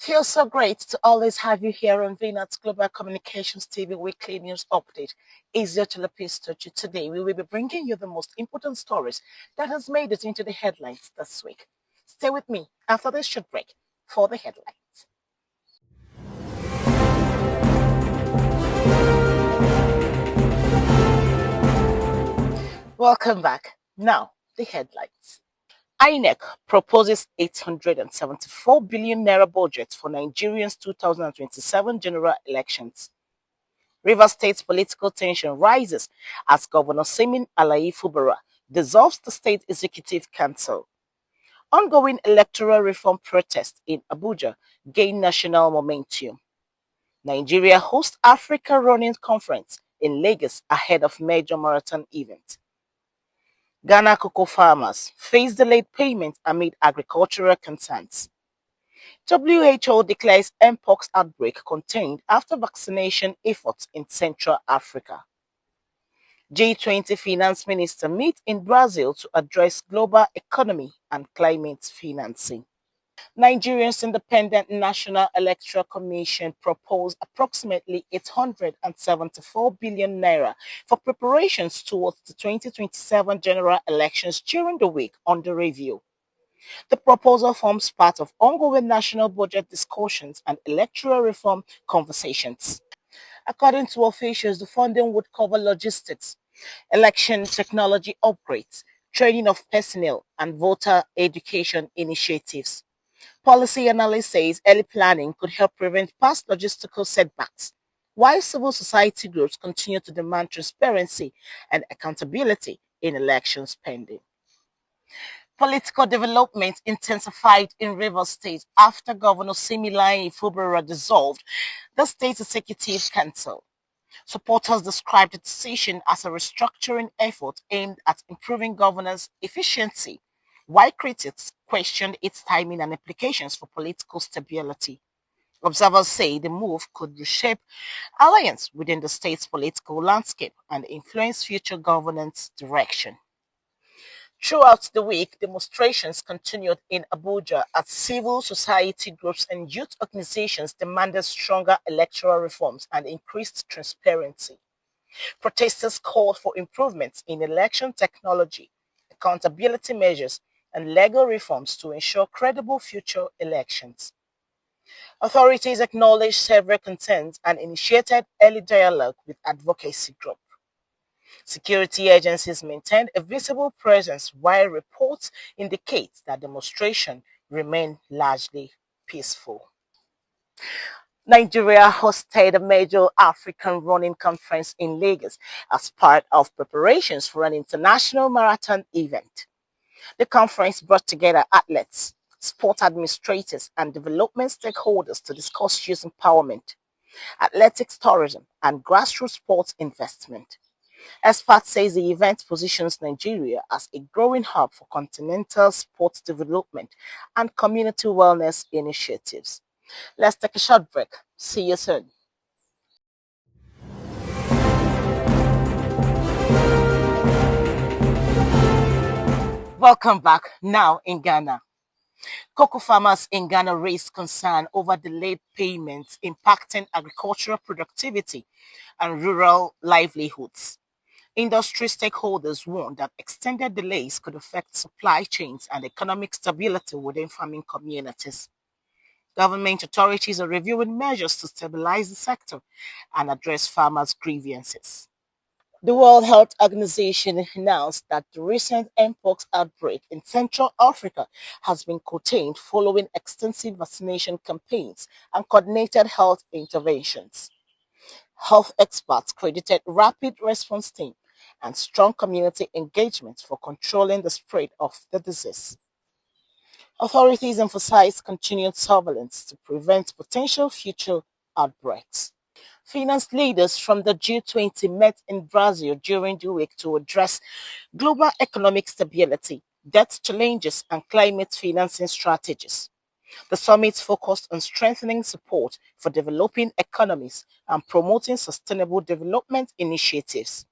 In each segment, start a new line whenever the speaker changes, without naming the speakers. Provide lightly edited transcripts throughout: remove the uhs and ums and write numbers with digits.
Feels so great to always have you here on VNAT's Global Communications TV Weekly News Update. Easier to you. Today, we will be bringing you the most important stories that has made it into the headlines this week. Stay with me after this short break for the headlines. Welcome back. Now, the headlines. INEC proposes 874 billion naira budget for Nigeria's 2027 general elections. Rivers State's political tension rises as Governor Semin Alayi Fubara dissolves the State Executive Council. Ongoing electoral reform protests in Abuja gain national momentum. Nigeria hosts Africa Running Conference in Lagos ahead of major marathon event. Ghana cocoa farmers face delayed payment amid agricultural concerns. WHO declares mpox outbreak contained after vaccination efforts in Central Africa. G20 finance minister meet in Brazil to address global economy and climate financing. Nigeria's Independent National Electoral Commission proposed approximately 874 billion naira for preparations towards the 2027 general elections during the week under review. The proposal forms part of ongoing national budget discussions and electoral reform conversations. According to officials, the funding would cover logistics, election technology upgrades, training of personnel, and voter education initiatives. Policy analyst says early planning could help prevent past logistical setbacks, while civil society groups continue to demand transparency and accountability in election spending. Political development intensified in Rivers State after Governor Similayi Fubara dissolved the state executive council. Supporters described the decision as a restructuring effort aimed at improving governance efficiency, while critics questioned its timing and implications for political stability. Observers say the move could reshape alliance within the state's political landscape and influence future governance direction. Throughout the week, demonstrations continued in Abuja as civil society groups and youth organizations demanded stronger electoral reforms and increased transparency. Protesters called for improvements in election technology, accountability measures, and legal reforms to ensure credible future elections. Authorities acknowledged several concerns and initiated early dialogue with advocacy groups. Security agencies maintained a visible presence while reports indicate that demonstrations remained largely peaceful. Nigeria hosted a major African running conference in Lagos as part of preparations for an international marathon event. The conference brought together athletes, sport administrators, and development stakeholders to discuss youth empowerment, athletics tourism, and grassroots sports investment. Experts say the event positions Nigeria as a growing hub for continental sports development and community wellness initiatives. Let's take a short break. See you soon. Welcome back. Now in Ghana. Cocoa farmers in Ghana raised concern over delayed payments impacting agricultural productivity and rural livelihoods. Industry stakeholders warned that extended delays could affect supply chains and economic stability within farming communities. Government authorities are reviewing measures to stabilize the sector and address farmers' grievances. The World Health Organization announced that the recent mpox outbreak in Central Africa has been contained following extensive vaccination campaigns and coordinated health interventions. Health experts credited rapid response team and strong community engagement for controlling the spread of the disease. Authorities emphasized continued surveillance to prevent potential future outbreaks. Finance leaders from the G20 met in Brazil during the week to address global economic stability, debt challenges, and climate financing strategies. The summit focused on strengthening support for developing economies and promoting sustainable development initiatives.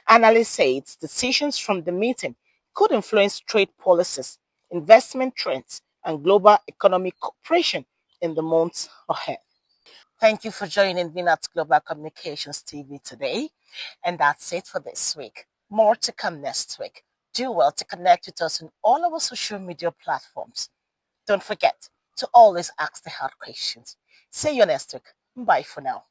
Analysts said decisions from the meeting could influence trade policies, investment trends, and global economic cooperation in the months ahead. Thank you for joining me at Global Communications TV today. And that's it for this week. More to come next week. Do well to connect with us on all our social media platforms. Don't forget to always ask the hard questions. See you next week. Bye for now.